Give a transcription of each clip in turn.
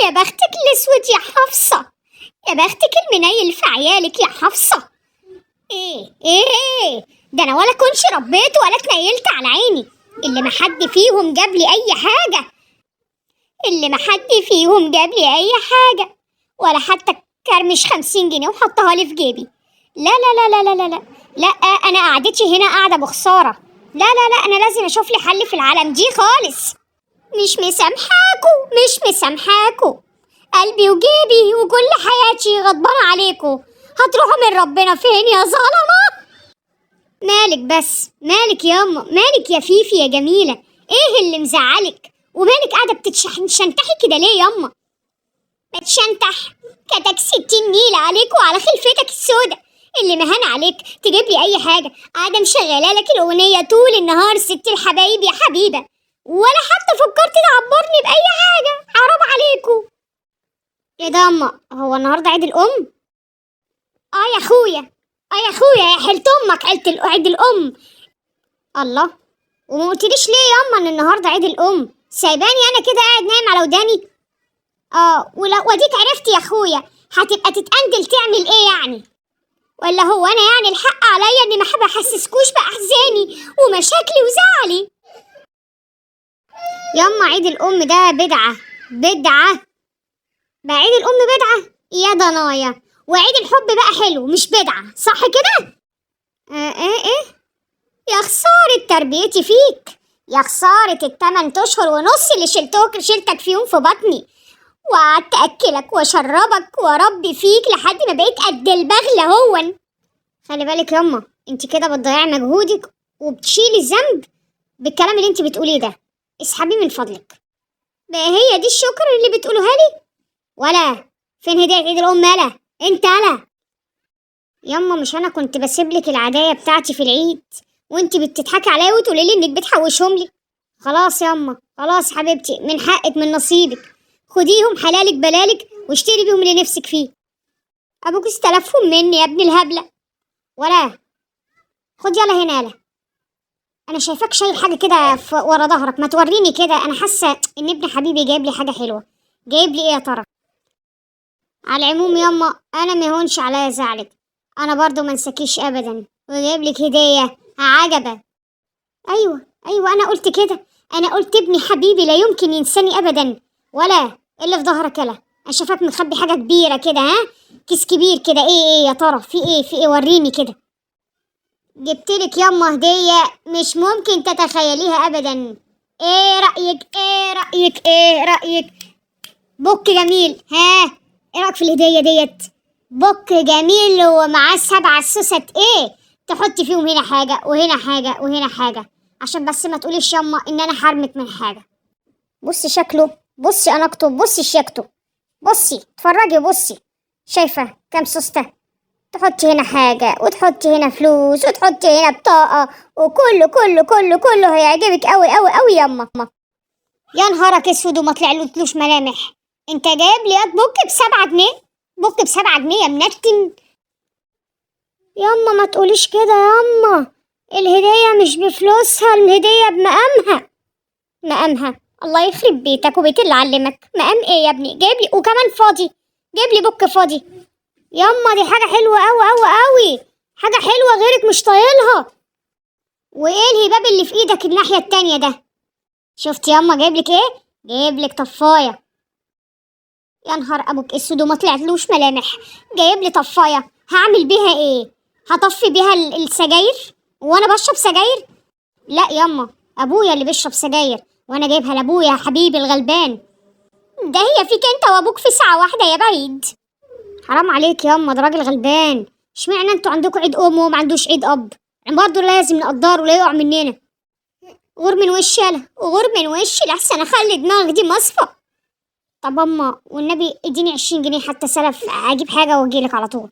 يا بختك الاسود يا حفصة، يا بختك المنيل في عيالك يا حفصة. ايه ده انا ولا كنش ربيت ولا اتنيلت على عيني، اللي ما حد فيهم جاب لي اي حاجة، اللي ما حد فيهم جاب لي اي حاجة، ولا حتى كرمش 50 جنيه وحطها لي في جيبي. لا لا لا لا لا لا لا، انا قعدتي هنا قاعدة بخسارة. لا لا لا، انا لازم اشوف لي حل في العالم دي خالص. مش مسامحاكو قلبي وجيبي وكل حياتي غضبانة عليكو. هتروحوا من ربنا فين يا ظلمة؟ مالك بس، مالك ياما، مالك يا فيفي يا جميلة؟ ايه اللي مزعلك؟ ومالك قاعدة بتشنتحي كده ليه ياما؟ بتشنتح؟ كتك 60 نيلة عليك وعلى خلفتك السودة اللي مهان عليك تجيب لي اي حاجة. قاعدة مشغلة لك الأغنية طول النهار ست الحبايب يا حبيبة، ولا حتى فكرت تعبرني بأي حاجة. حرام عليكم. ايه ده ياما، هو النهارده عيد الأم؟ يا اخويا، يا اخويا، يا حلت امك عيد الأم. الله، وما قلتليش ليه ياما ان النهارده عيد الأم؟ سايباني انا كده قاعد نايم على وداني. وديك عرفت يا اخويا، هتبقى تتقندل تعمل ايه يعني؟ ولا هو انا يعني الحق عليا اني ما بحسسكوش باحزاني ومشاكلي وزعلي؟ ياما عيد الام ده بدعه بقى. عيد الام بدعه يا ضنايا، وعيد الحب بقى حلو مش بدعه، صح كده؟ ايه يا خساره تربيتي فيك، يا خساره ال8 اشهر ونص اللي شلتك فيهم في بطني، وقعدت اكلك واشربك واربي فيك لحد ما بقيت قد البغله هون. خلي بالك ياما، انت كده بتضيعي مجهودك وبتشيلي الذنب بالكلام اللي انت بتقوليه ده. اسحبيه من فضلك. بقى هي دي الشكر اللي بتقولوها لي؟ ولا فين هدية عيد الام؟ يالا انت يالا ياما، مش انا كنت بسيب لك العدايه بتاعتي في العيد وانت بتضحكي عليا وتقولي لي انك بتحوشهم لي؟ خلاص ياما، خلاص حبيبتي، من حقك من نصيبك، خديهم حلالك بلالك واشتري بيهم اللي نفسك فيه. ابوك استلفهم مني يا ابن الهبله. ولا خد يلا هنا يلا، انا شايفاك شايل حاجه كده ورا ظهرك، ما توريني كده، انا حاسه ان ابن حبيبي جايب لي حاجه حلوه. جايب لي ايه يا ترى؟ على العموم ياما، انا ما يهونش عليا زعلك، انا برضو ما انساكيش ابدا، وجايب لك هديه عجبه. ايوه انا قلت كده، انا قلت ابني حبيبي لا يمكن ينساني ابدا. ولا اللي في ظهرك يلا، انا شايفاك مخبي حاجه كبيره كده، ها؟ كيس كبير كده، ايه يا ترى؟ في ايه وريني كده. جبتلك ياما هديه مش ممكن تتخيليها ابدا. ايه رايك؟ بوك جميل، ها؟ ايه رايك في الهديه ديت؟ بوك جميل ومعاه 7 سوست، ايه تحطي فيهم هنا حاجه وهنا حاجه وهنا حاجه، عشان بس ما تقوليش ياما ان انا حرمك من حاجه. بصي شكله، بصي اناقته، بصي شياكته، بصي اتفرجي، بصي شايفه كام سوسته؟ تحطي هنا حاجه وتحطي هنا فلوس وتحطي هنا بطاقه، وكله كله كله كله هيعجبك قوي قوي قوي ياما. يا نهارك اسود وما طلعلوش ملامح، انت جايب لي بوك ب7 جنيه؟ بوك ب7 جنيه يا منتن؟ ياما ما تقوليش كده ياما، الهدية مش بفلوسها، الهدية مقامها. الله يخرب بيتك وبيت اللي علمك. مقام ايه يا ابني؟ جايب لي وكمان فاضي، جايب لي بوك فاضي. ياما دي حاجة حلوة قوي قوي قوي، حاجة حلوة غيرك مش طايلها. وايه الهباب اللي في ايدك الناحية التانية ده؟ شفت ياما جايب لك ايه؟ جايب لك طفاية. يا نهار ابوك اسود وما طلعتلوش ملامح، جايب لي طفايه، هعمل بيها ايه؟ هطفي بيها السجاير وانا بشرب سجاير؟ لا ياما، ابويا اللي بيشرب سجاير وانا جايبها لابويا يا حبيبي الغلبان. ده هي فيك انت وابوك في ساعه واحده يا بعيد. حرام عليك ياما، ده راجل غلبان. اشمعنى انتوا عندكم عيد ام وما عندوش عيد اب؟ برضه لازم نقدره ولا يقع مننا. غور من وشي يالا، غور من وشي لحسن اخلي دماغك دي مصفى. طب اما والنبي اديني 20 جنيه حتى سلف، اجيب حاجه واجيلك على طول.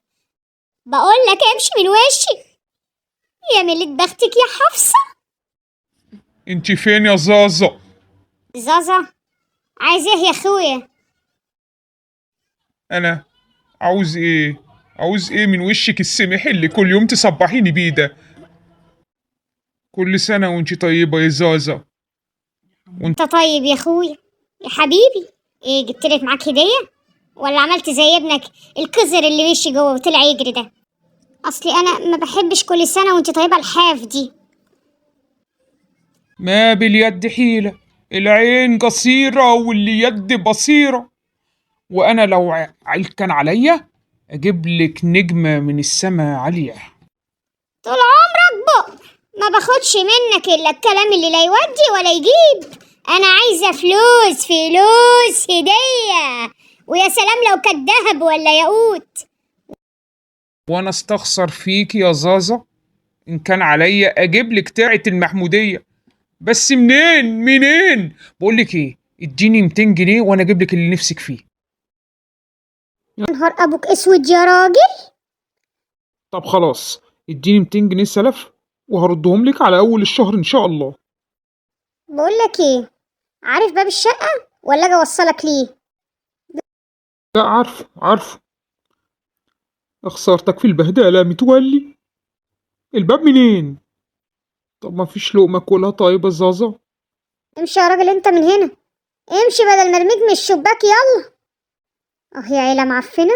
بقول لك امشي من وشي يا ملة بختك يا حفصه. انتي فين يا زازا؟ زازا؟ عايز ايه يا اخويا؟ انا عاوز ايه من وشك السمح اللي كل يوم تصبحيني بيه ده؟ كل سنه وانتي طيبه يا زازا. انت طيب يا اخويا يا حبيبي، ايه جبتلك معاك هدية ولا عملت زي ابنك الكزر اللي مشي جوه وطلع يجري ده؟ اصلي انا ما بحبش كل سنة وانت طيبة الحاف دي. ما باليد حيلة، العين قصيرة واللي يد بصيرة. وأنا لو كان عليا أجيب لك نجمة من السما عالية. طول عمرك بق، ما باخدش منك الا الكلام اللي لا يودي ولا يجيب. انا عايزة فلوس فلوس هدية، ويا سلام لو كانت دهب ولا ياقوت. وأنا استخسر فيك يا زازا، إن كان عليا أجيب لك تاعة المحمودية. بس منين بقول لك إيه، اديني 200 جنيه وأنا أجيب لك اللي نفسك فيه. يا نهار ابوك اسود يا راجل. طب خلاص، اديني 200 جنيه سلف وهردهم لك على أول الشهر إن شاء الله. بقول لك ايه، عارف باب الشقة ولا اجي اوصلك ليه؟ لا، عارفه. خسارتك في البهدلة متولي. الباب منين؟ طب ما فيش لقمة كلها طيبة زازا؟ امشي يا راجل انت من هنا، امشي بدل ما ارميك من الشباك يلا. اه يا عيلة معفنة،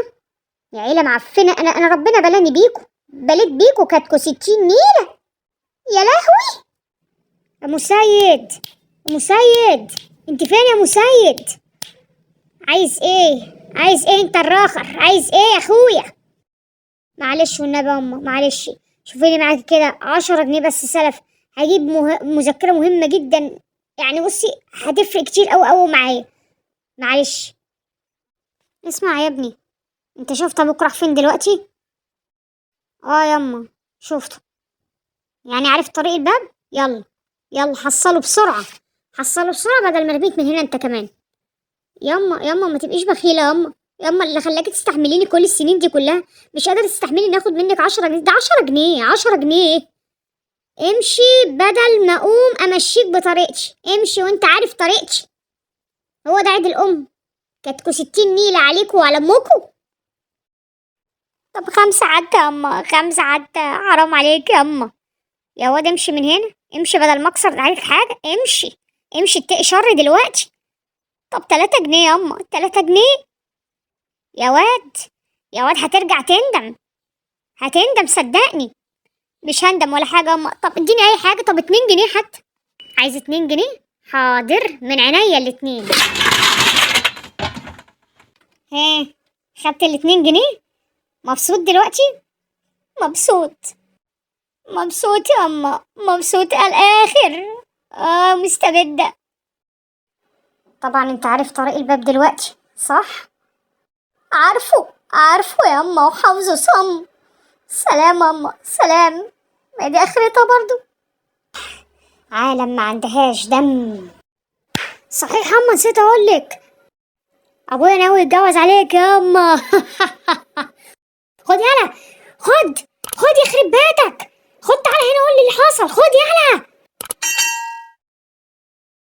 يا عيلة معفنة. انا ربنا بلاني بيكو، بليت بيكو كاتكو 60 نيلة. يا لهوي يا مسيد، يا مسيد انت فين يا مسيد؟ عايز ايه؟ عايز ايه انت الراخر؟ عايز ايه يا اخويا؟ معلش والنبي يا امه معلش، شوفي لي معاكي كده 10 جنيه بس سلف. هجيب مذكرة مهمة جدا، يعني بصي هتفرق كتير قوي قوي معايا. معلش. اسمع يا ابني، انت شفت ابوك راح فين دلوقتي؟ اه ياما شفته. يعني عارف طريق الباب؟ يلا يلا حصله بسرعة، حصله بسرعة بدل ما ارميك من هنا انت كمان. ياما ما تبقيش بخيلة ياما اللي خلاكي تستحمليني كل السنين دي كلها مش قادرة تستحملي ناخد منك 10 جنيه. ده 10 جنيه 10 جنيه. امشي بدل ما اقوم امشيك بطريقتي، امشي وانت عارف طريقتي. هو ده عيد الام، كاتكو 60 نيلة عليكوا وعلى امكوا. طب 5 حتى يا اما، 5 حتى، حرام عليك يا اما. يا واد امشي من هنا، امشي بدل ما اكسر عليك حاجة. امشي امشي اتقي شر دلوقتي. طب 3 جنيه يا اما، 3 جنيه. يا واد يا واد هترجع تندم، هتندم صدقني. مش هندم ولا حاجة يا اما. طب اديني اي حاجة، طب 2 جنيه حتى. عايز 2 جنيه؟ حاضر من عينيا الاتنين. ها، خدت ال2 جنيه؟ مبسوط دلوقتي؟ مبسوط مبسوط يا اما، مبسوط على الاخر. مستبدة. طبعا انت عارف طريق الباب دلوقتي صح؟ عارفه يا اما وحافظه صم. سلام يا اما سلام. ما دي اخرتها برضو، عالم ما عندهاش دم. صحيح يا اما نسيت اقولك، ابويا ناوي يتجوز عليك يا اما. خد يلا، خد يخرب بيتك، خد تعالى هنا قول لي اللي حصل. خد يلا.